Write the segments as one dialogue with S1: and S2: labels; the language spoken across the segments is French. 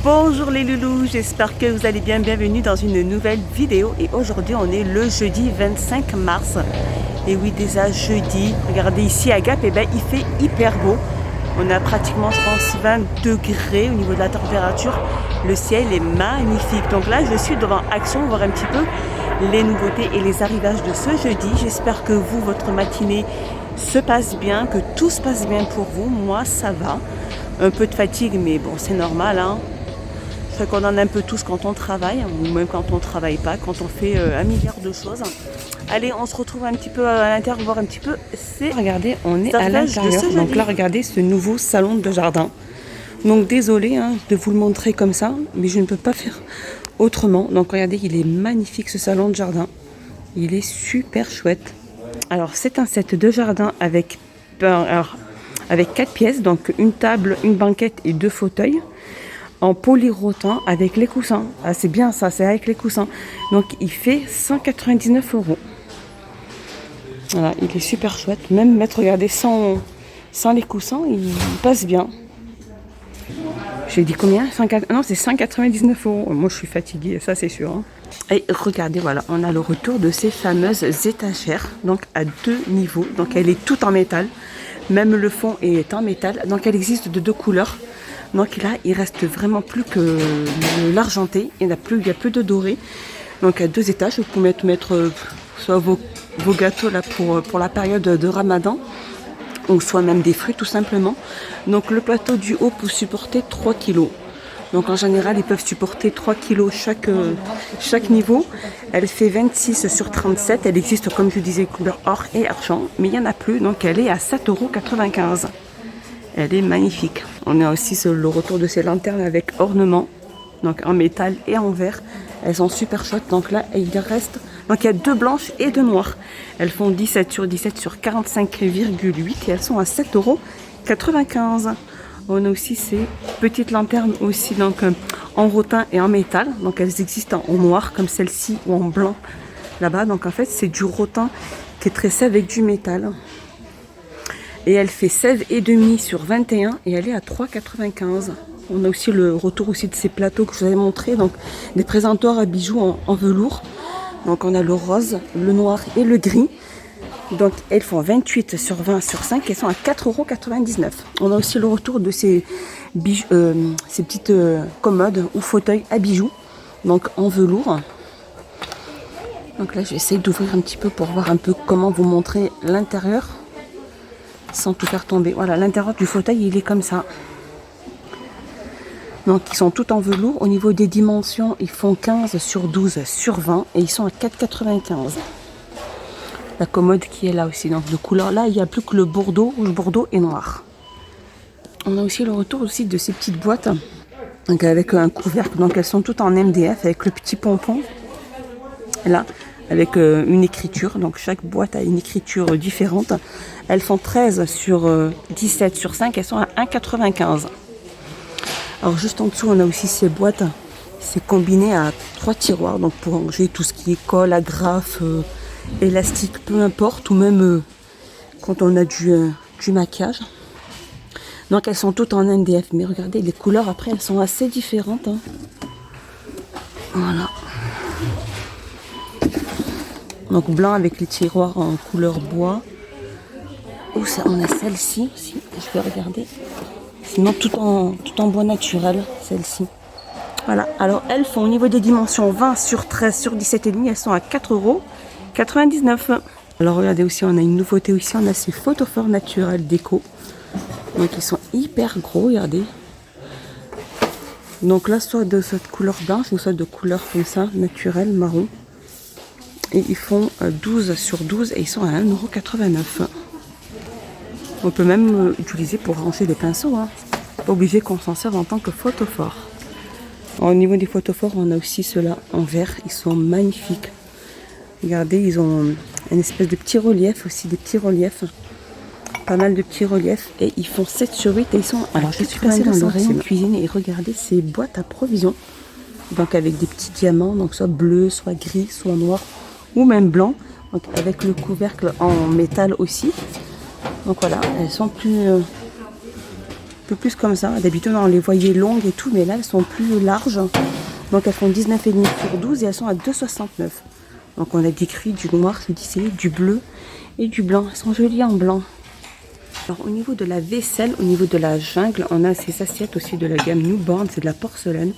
S1: Bonjour les loulous, j'espère que vous allez bien, bienvenue dans une nouvelle vidéo. Et aujourd'hui on est le jeudi 25 mars. Et oui, déjà jeudi, regardez ici à Gap, et ben, il fait hyper beau. On a pratiquement, je pense, 20 degrés au niveau de la température. Le ciel est magnifique. Donc là, je suis devant Action, voir un petit peu les nouveautés et les arrivages de ce jeudi. J'espère que vous, votre matinée se passe bien, que tout se passe bien pour vous. Moi, ça va. Un peu de fatigue, mais bon, c'est normal, hein. C'est qu'on en a un peu tous quand on travaille, ou même quand on ne travaille pas, quand on fait un milliard de choses. Allez, on se retrouve un petit peu à l'intérieur, voir un petit peu. Regardez, on est à l'intérieur. Donc là, regardez ce nouveau salon de jardin. Donc désolé de vous le montrer comme ça, mais je ne peux pas faire autrement. Donc regardez, il est magnifique ce salon de jardin. Il est super chouette. Alors c'est un set de jardin avec 4 pièces, donc une table, une banquette et 2 fauteuils. En polyrotan avec les coussins. Ah, c'est bien ça, c'est avec les coussins. Donc il fait 199 €. Voilà, il est super chouette. Même mettre, regardez, sans les coussins, il passe bien. J'ai dit combien? Non, c'est 199 €. Moi je suis fatiguée, ça c'est sûr. Hein. Et regardez, voilà, on a le retour de ces fameuses étagères. Donc à 2 niveaux. Donc elle est toute en métal. Même le fond est en métal. Donc elle existe de 2 couleurs. Donc là, il reste vraiment plus que l'argenté. Il n'y a plus de doré. Donc à 2 étages, vous pouvez mettre soit vos gâteaux là pour la période de Ramadan, ou soit même des fruits tout simplement. Donc le plateau du haut peut supporter 3 kg. Donc en général, ils peuvent supporter 3 kg chaque niveau. Elle fait 26 sur 37. Elle existe, comme je disais, couleur or et argent. Mais il n'y en a plus. Donc elle est à 7,95 €. Elle est magnifique. On a aussi le retour de ces lanternes avec ornement, donc en métal et en verre. Elles sont super chouettes. Donc là, il reste. Donc il y a 2 blanches et 2 noires. Elles font 17 sur 17 sur 45,8 et elles sont à 7,95 €. On a aussi ces petites lanternes aussi, donc en rotin et en métal. Donc elles existent en noir comme celle-ci ou en blanc là-bas. Donc en fait, c'est du rotin qui est tressé avec du métal. Et elle fait 16,5 sur 21 et elle est à 3,95 €. On a aussi le retour aussi de ces plateaux que je vous avais montré, donc des présentoirs à bijoux en velours. Donc on a le rose, le noir et le gris. Donc elles font 28 sur 20 sur 5 et sont à 4,99 €. On a aussi le retour de ces petites commodes ou fauteuils à bijoux, donc en velours. Donc là j'essaie d'ouvrir un petit peu pour voir un peu comment vous montrer l'intérieur sans tout faire tomber. Voilà, l'intérieur du fauteuil il est comme ça. Donc ils sont tout en velours. Au niveau des dimensions, ils font 15 sur 12 sur 20 et ils sont à 4,95 €. La commode qui est là aussi, donc de couleur là, il n'y a plus que le bordeaux, rouge bordeaux et noir. On a aussi le retour aussi de ces petites boîtes, donc avec un couvercle. Donc elles sont toutes en MDF avec le petit pompon là, avec une écriture. Donc chaque boîte a une écriture différente. Elles font 13 sur 17 sur 5, elles sont à 1,95 €. Alors juste en dessous, on a aussi ces boîtes. C'est combiné à 3 tiroirs, donc pour ranger tout ce qui est colle, agrafe, élastique, peu importe, ou même quand on a du maquillage. Donc elles sont toutes en MDF, mais regardez, les couleurs après, elles sont assez différentes. Hein. Voilà. Donc blanc avec les tiroirs en couleur bois. Oh, ça, on a celle-ci aussi, je vais regarder. Sinon tout en bois naturel, celle-ci. Voilà, alors elles font au niveau des dimensions 20 sur 13 sur 17,5, elles sont à 4,99 €. Alors regardez aussi, on a une nouveauté aussi, on a ces photophores naturels déco. Donc ils sont hyper gros, regardez. Donc là, soit de cette couleur blanche, ou soit de couleur comme ça, naturelle, marron. Et ils font 12 sur 12 et ils sont à 1,89 €. On peut même utiliser pour ranger les pinceaux. Hein. Pas obligé qu'on s'en serve en tant que photophore. Au niveau des photophores, on a aussi ceux-là en verre. Ils sont magnifiques. Regardez, ils ont une espèce de petit relief aussi, des petits reliefs. Pas mal de petits reliefs. Et ils font 7 sur 8 et ils sont... Alors je suis passée dans le rayon cuisine et regardez ces boîtes à provisions. Donc avec des petits diamants, donc soit bleu, soit gris, soit noir ou même blanc. Donc avec le couvercle en métal aussi. Donc voilà, elles sont plus peu plus comme ça. D'habitude, on les voyait longues et tout, mais là, elles sont plus larges. Donc, elles font 19,5 sur 12 et elles sont à 2,69. Donc, on a des gris, du noir, du bleu et du blanc. Elles sont jolies en blanc. Alors, au niveau de la vaisselle, au niveau de la jungle, on a ces assiettes aussi de la gamme Newborn. C'est de la porcelaine.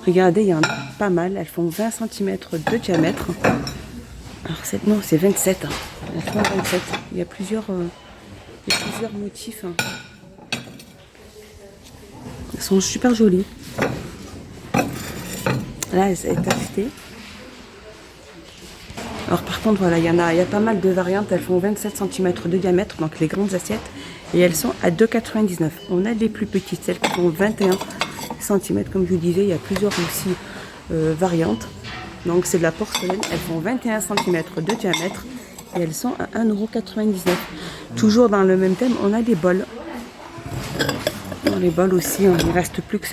S1: Regardez, il y en a pas mal. Elles font 20 cm de diamètre. Alors, non, c'est 27. Elles font 27. Il y a plusieurs motifs. Elles sont super jolies. Là, elle est achetée. Alors par contre, voilà, il y a pas mal de variantes. Elles font 27 cm de diamètre, donc les grandes assiettes. Et elles sont à 2,99 €. On a les plus petites, celles qui font 21 cm. Comme je vous disais, il y a plusieurs aussi variantes. Donc c'est de la porcelaine. Elles font 21 cm de diamètre. Et elles sont à 1,99 €. Toujours dans le même thème, on a des bols. Dans les bols aussi, il ne reste plus que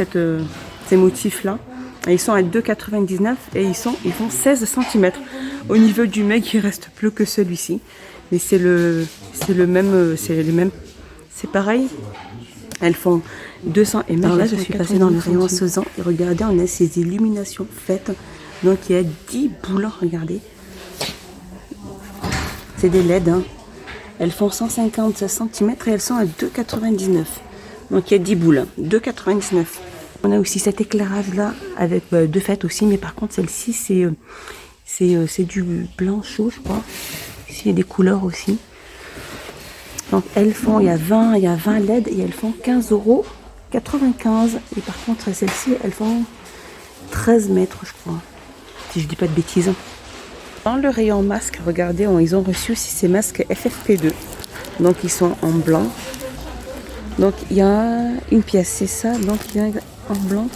S1: ces motifs-là. Et ils sont à 2,99 € et ils font 16 cm. Au niveau du mec, il ne reste plus que celui-ci. Mais c'est le même, c'est pareil. Elles font 200 ml. Alors là, je suis passée dans le rayon Sezan et regardez, on a ces illuminations faites. Donc il y a 10 boules, regardez. C'est des LED. Hein. Elles font 150 cm et elles sont à 2,99 €. Donc il y a 10 boules, 2,99 €. On a aussi cet éclairage là avec deux fêtes aussi, mais par contre celle-ci c'est du blanc chaud, je crois. Ici il y a des couleurs aussi. Donc elles font, il y a 20 LED et elles font 15,95 €. Et par contre celles-ci elles font 13 mètres, je crois, si je dis pas de bêtises. Dans le rayon masque, regardez, ils ont reçu aussi ces masques FFP2. Donc ils sont en blanc. Donc il y a une pièce, c'est ça. Donc il y a en blanc.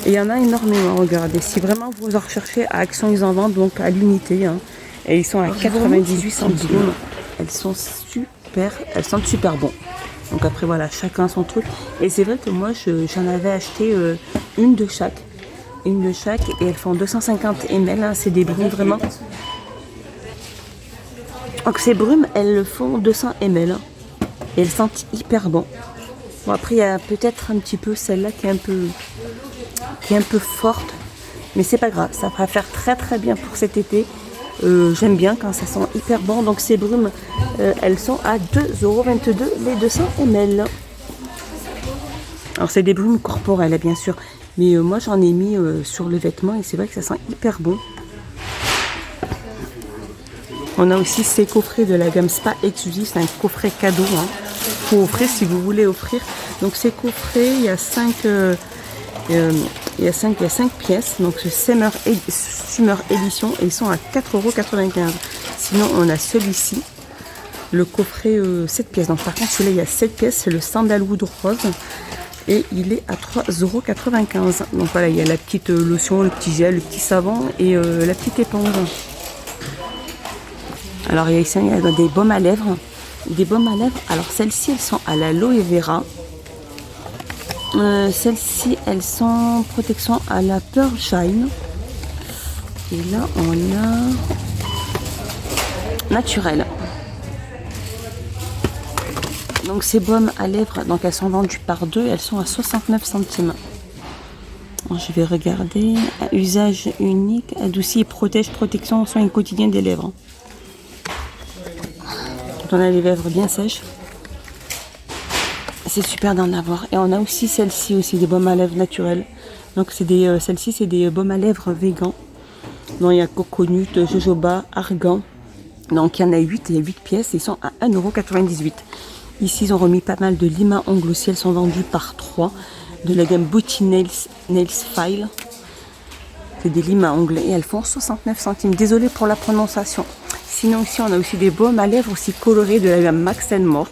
S1: Et il y en a énormément, regardez. Si vraiment vous en recherchez à Action, ils en vendent donc à l'unité. Hein. Et ils sont à 98 centimes. Elles sont super, elles sentent super bon. Donc après voilà, chacun son truc. Et c'est vrai que moi j'en avais acheté une de chaque. Et elles font 250 ml. Hein. C'est des brumes vraiment. Donc ces brumes, elles font 200 ml. Hein. Et elles sentent hyper bon. Bon après il y a peut-être un petit peu celle-là qui est un peu forte. Mais c'est pas grave, ça va faire très très bien pour cet été. J'aime bien quand ça sent hyper bon. Donc ces brumes, elles sont à 2,22 € les 200 ml. Alors c'est des brumes corporelles bien sûr. Mais moi j'en ai mis sur le vêtement et c'est vrai que ça sent hyper bon. On a aussi ces coffrets de la gamme Spa Exclusive, c'est un coffret cadeau. Hein. Faut offrir si vous voulez offrir. Donc ces coffrets, il y a 5 pièces. Donc ce Summer Edition et ils sont à 4,95 €. Sinon on a celui-ci, le coffret 7 pièces. Donc par contre celui-là il y a 7 pièces, c'est le Sandalwood Rose. Et il est à 3,95 €. Donc voilà, il y a la petite lotion, le petit gel, le petit savon et la petite éponge. Alors il y a des baumes à lèvres. Alors celles-ci, elles sont à l'aloe vera. Celles-ci, elles sont protection à la Pearl Shine. Et là, on a naturel. Donc ces baumes à lèvres, donc elles sont vendues par deux, elles sont à 69 centimes. Alors, je vais regarder. Usage unique, adoucit et protège, protection, soin quotidien des lèvres. Quand on a les lèvres bien sèches, c'est super d'en avoir. Et on a aussi celle-ci aussi, des baumes à lèvres naturels. Donc celle-ci c'est des baumes à lèvres végan. Donc il y a coconut, jojoba, argan. Donc il y en a 8, il y a 8 pièces, ils sont à 1,98 €. Ici ils ont remis pas mal de limes à ongles aussi, elles sont vendues par 3 de la gamme Beauty Nails File. C'est des limes à ongles et elles font 69 centimes. Désolée pour la prononciation. Sinon ici on a aussi des baumes à lèvres aussi colorés de la gamme Max & More.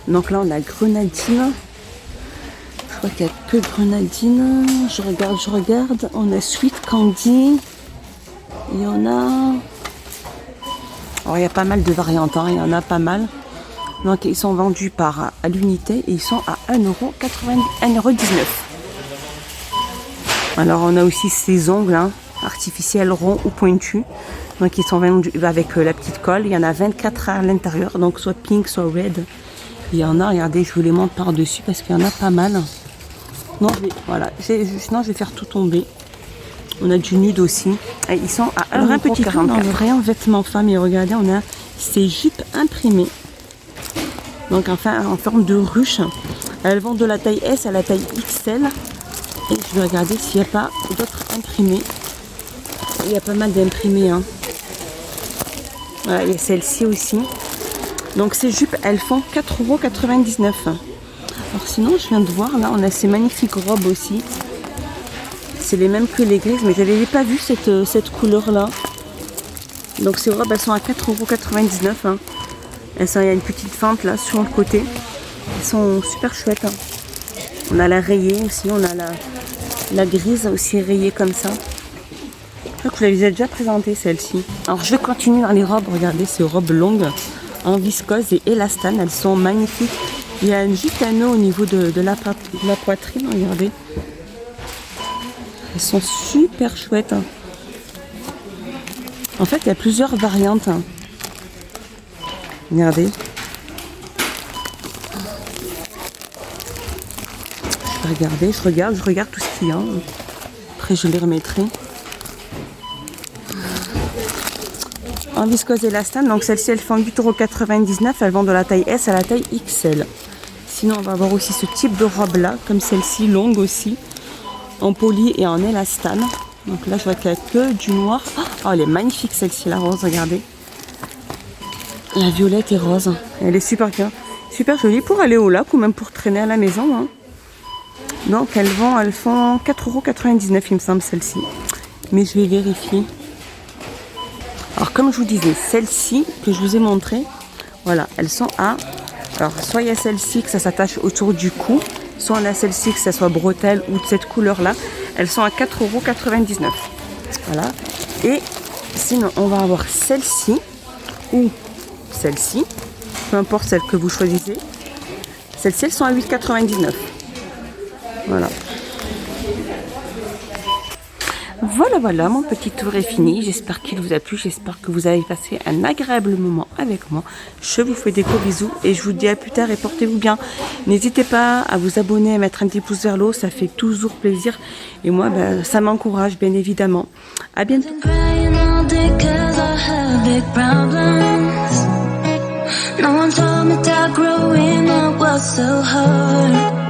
S1: Donc là on a grenadine. Je crois qu'il n'y a que grenadine. Je regarde. On a Sweet Candy. Il y en a. Alors il y a pas mal de variantes, hein. Il y en a pas mal. Donc ils sont vendus à l'unité et ils sont à 1,19 €. Alors on a aussi ces ongles hein, artificiels ronds ou pointus. Donc ils sont vendus avec la petite colle. Il y en a 24 à l'intérieur, donc soit pink, soit red. Il y en a, regardez, je vous les montre par-dessus parce qu'il y en a pas mal. Non, voilà, sinon je vais faire tout tomber. On a du nude aussi. Et ils sont à 1,44 €. Un petit peu dans le rayon vêtements femmes. Et regardez, on a ces jupes imprimées. Donc enfin en forme de ruche. Elles vont de la taille S à la taille XL. Et je vais regarder s'il n'y a pas d'autres imprimés. Il y a pas mal d'imprimés. Hein. Voilà, il y a celle-ci aussi. Donc ces jupes, elles font 4,99 €. Alors sinon, je viens de voir, là, on a ces magnifiques robes aussi. C'est les mêmes que les grises, mais je n'avais pas vu cette couleur-là. Donc ces robes, elles sont à 4,99 €. Hein. Il y a une petite fente là sur le côté. Elles sont super chouettes. Hein. On a la rayée aussi, on a la grise aussi rayée comme ça. Je crois que vous l'avez déjà présentée celle-ci. Alors je vais continuer dans les robes. Regardez ces robes longues en viscose et élastane. Elles sont magnifiques. Il y a juste un nœud au niveau de la poitrine. Regardez. Elles sont super chouettes. Hein. En fait, il y a plusieurs variantes. Hein. Regardez. Je regarde tout ce qu'il y a. Après, je les remettrai. En viscose élastane, donc celle-ci, elle fait 8,99 €. Elles vont de la taille S à la taille XL. Sinon, on va avoir aussi ce type de robe-là, comme celle-ci, longue aussi, en poly et en élastane. Donc là, je vois qu'il n'y a que du noir. Oh, elle est magnifique celle-ci, la rose, regardez. La violette et rose. Elle est super jolie pour aller au lac ou même pour traîner à la maison. Hein. Donc elles font 4,99 € il me semble celle-ci. Mais je vais vérifier. Alors comme je vous disais, celles-ci que je vous ai montrées, voilà, elles sont à... Alors soit il y a celle-ci que ça s'attache autour du cou, soit on a celle-ci que ça soit bretelle ou de cette couleur-là. Elles sont à 4,99 €. Voilà. Et sinon on va avoir celle-ci ou celle-ci, peu importe celle que vous choisissez. Celles-ci, elles sont à 8,99 €. Voilà. Voilà, mon petit tour est fini. J'espère qu'il vous a plu. J'espère que vous avez passé un agréable moment avec moi. Je vous fais des gros bisous et je vous dis à plus tard et portez-vous bien. N'hésitez pas à vous abonner, à mettre un petit pouce vers le haut. Ça fait toujours plaisir. Et moi, ça m'encourage, bien évidemment. À bientôt. No one told me that growing up was so hard.